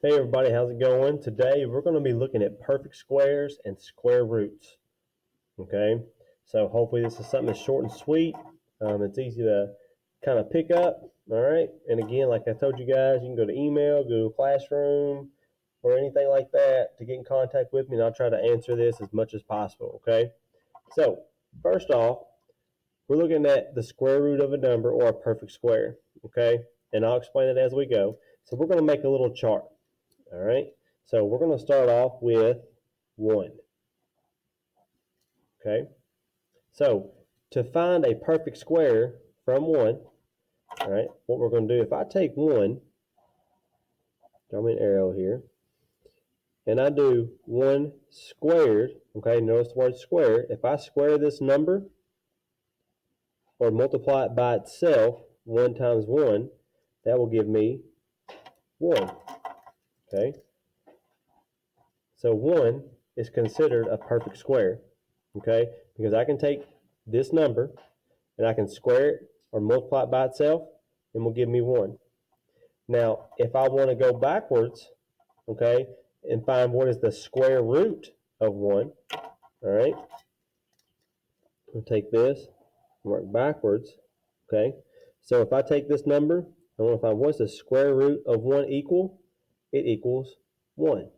Hey everybody, how's it going? Today we're going to be looking at perfect squares and square roots. Okay, so hopefully this is something that's short and sweet. It's easy to kind of pick up. All right, and again, like I told you guys, you can go to email, Google Classroom, or anything like that to get in contact with me, and I'll try to answer this as much as possible. Okay, so first off, we're looking at the square root of a number or a perfect square. Okay, and I'll explain it as we go. So we're going to make a little chart. All right, so we're going to start off with 1. Okay, so to find a perfect square from 1, all right, what we're going to do, if I take 1, draw me an arrow here, and I do 1 squared, okay, notice the word square. If I square this number or multiply it by itself, 1 times 1, that will give me 1. Okay, so 1 is considered a perfect square, okay, because I can take this number and I can square it or multiply it by itself, and will give me 1. Now, if I want to go backwards, okay, and find what is the square root of 1, all right, I'll take this and work backwards, okay. So if I take this number, I want to find what's the square root of 1 equal? It equals 1,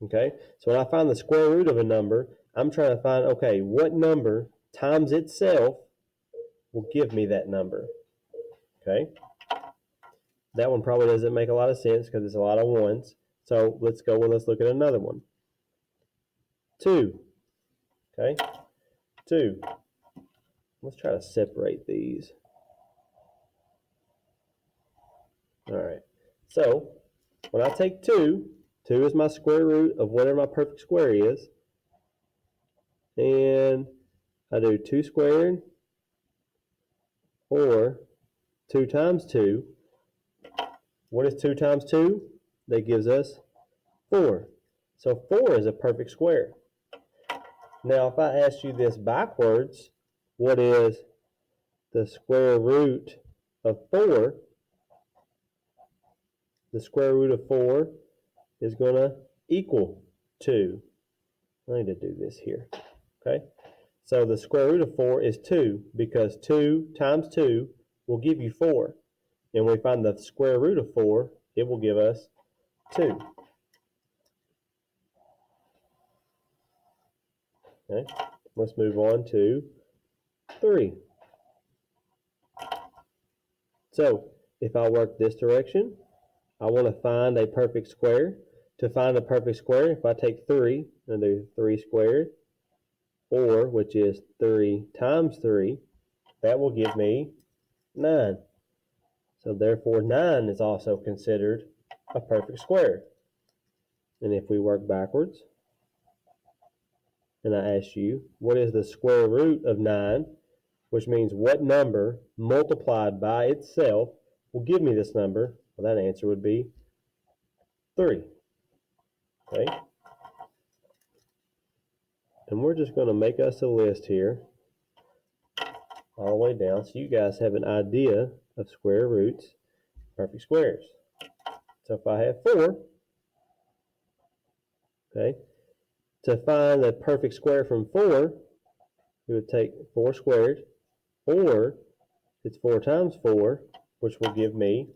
okay. So when I find the square root of a number, I'm trying to find, okay, what number times itself will give me that number, okay. That one probably doesn't make a lot of sense because it's a lot of ones. So let's go and let's look at another one. 2. Okay. 2. Let's try to separate these. All right. So when I take 2, 2 is my square root of whatever my perfect square is. And I do 2 squared, or 2 times 2. What is 2 times 2? That gives us 4. So 4 is a perfect square. Now, if I ask you this backwards, what is the square root of 4? The square root of 4 is going to equal 2. I need to do this here. Okay? So the square root of 4 is 2 because 2 times 2 will give you 4. And when we find the square root of 4, it will give us 2. Okay? Let's move on to 3. So if I work this direction, I want to find a perfect square. To find a perfect square, if I take 3 and do 3 squared, or which is 3 times 3, that will give me 9. So therefore 9 is also considered a perfect square. And if we work backwards, and I ask you, what is the square root of 9, which means what number multiplied by itself will give me this number? Well, that answer would be 3. Okay? And we're just going to make us a list here all the way down so you guys have an idea of square roots, perfect squares. So if I have 4, okay, to find the perfect square from 4, we would take 4 squared, or it's 4 times 4, which will give me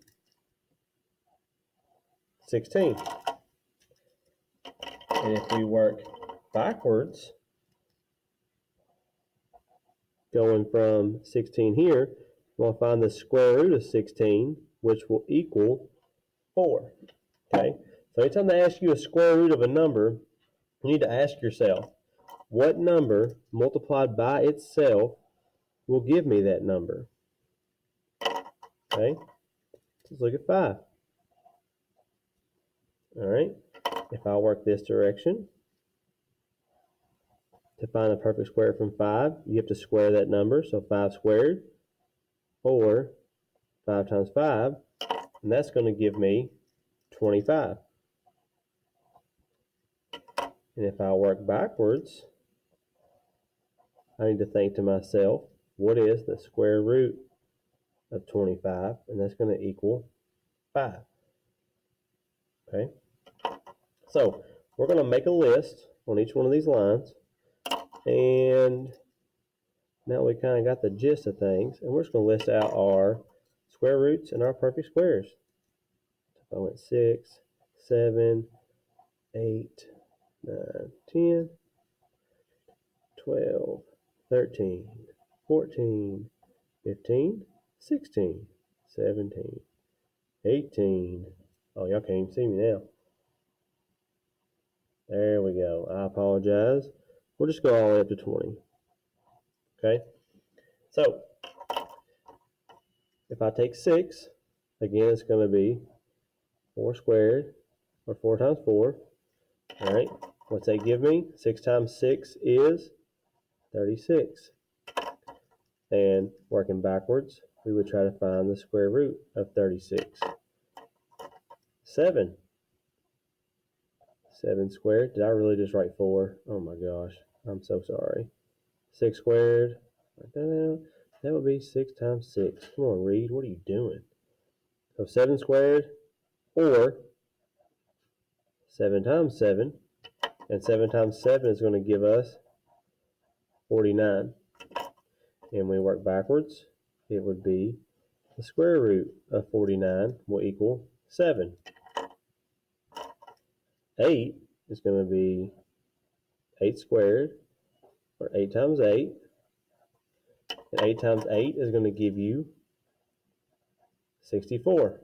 16. And if we work backwards, going from 16 here, we'll find the square root of 16, which will equal 4. Okay, so anytime they ask you a square root of a number, you need to ask yourself, what number multiplied by itself will give me that number? Okay, let's look at 5. All right, if I work this direction, to find a perfect square from 5, you have to square that number, so 5 squared, or 5 times 5, and that's going to give me 25. And if I work backwards, I need to think to myself, what is the square root of 25? And that's going to equal 5. Okay? So we're going to make a list on each one of these lines, and now we kind of got the gist of things, and we're just going to list out our square roots and our perfect squares. I went 6, 7, 8, 9, 10, 12, 13, 14, 15, 16, 17, 18. Oh, y'all can't even see me now. There we go. I apologize. We'll just go all the way up to 20. Okay? So, if I take 6, again, it's going to be 4 squared, or 4 times 4. All right? What's that give me? 6 times 6 is 36. And working backwards, we would try to find the square root of 36. 7. 7 squared. Did I really just write 4? Oh my gosh. I'm so sorry. 6 squared. Write that out. That would be 6 times 6. Come on, Reed. What are you doing? So 7 squared, or 7 times 7. And 7 times 7 is going to give us 49. And when we work backwards, it would be the square root of 49 will equal 7. 8 is going to be 8 squared, or 8 times 8. And 8 times 8 is going to give you 64.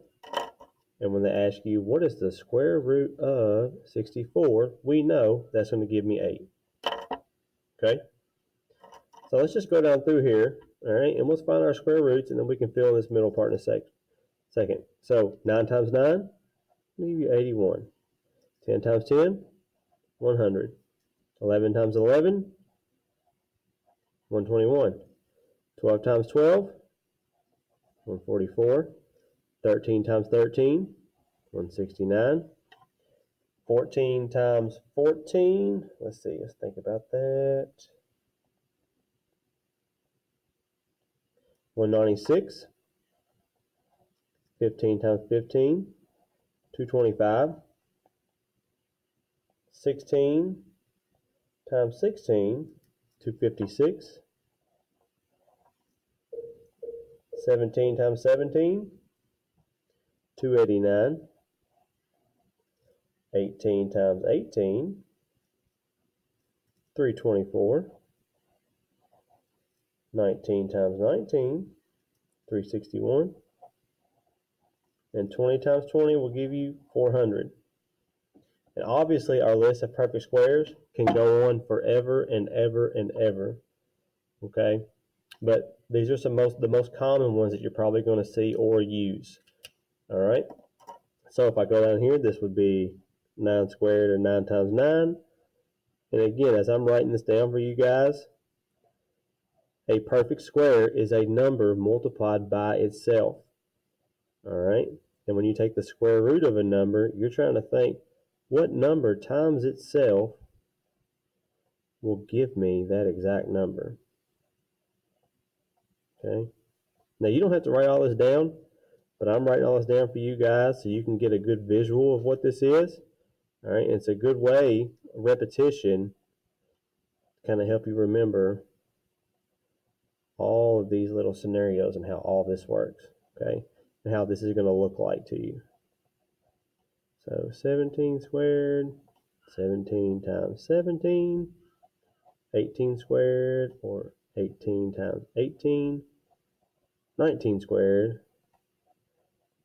And when they ask you, what is the square root of 64, we know that's going to give me 8. Okay? So let's just go down through here, all right, and let's find our square roots, and then we can fill in this middle part in a second. So 9 times 9 will give you 81. 10 times 10, 100. 11 times 11, 121. 12 times 12, 144. 13 times 13, 169. 14 times 14, let's think about that. 196. 15 times 15, 225. 16 times 16, 256. 17 times 17, 289. 18 times 18, 324. 19 times 19, 361. And 20 times 20 will give you 400. And obviously our list of perfect squares can go on forever and ever and ever. Okay? But these are the most common ones that you're probably going to see or use. All right? So if I go down here, this would be 9 squared, or 9 times 9. And again, as I'm writing this down for you guys, a perfect square is a number multiplied by itself. All right? And when you take the square root of a number, you're trying to think, what number times itself will give me that exact number? Okay? Now, you don't have to write all this down, but I'm writing all this down for you guys so you can get a good visual of what this is. All right? It's a good way, repetition, to kind of help you remember all of these little scenarios and how all this works. Okay? And how this is going to look like to you. So 17 squared, 17 times 17, 18 squared, or 18 times 18, 19 squared,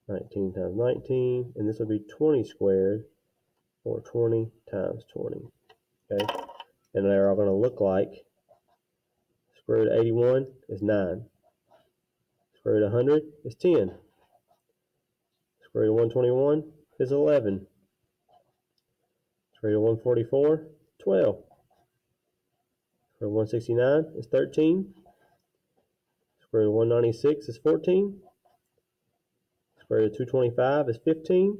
19 times 19, and this will be 20 squared, or 20 times 20. Okay, and they're all going to look like square root of 81 is 9, square root of 100 is 10, square root of 121 is 11, square root of 144, 12. Square root of 169 is 13. Square root of 196 is 14. Square root of 225 is 15.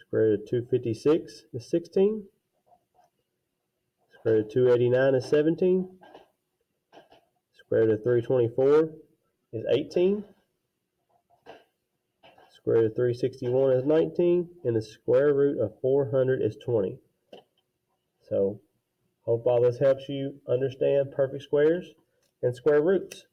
Square root of 256 is 16. Square root of 289 is 17. Square root of 324 is 18. Square root of 361 is 19, and the square root of 400 is 20. So, hope all this helps you understand perfect squares and square roots.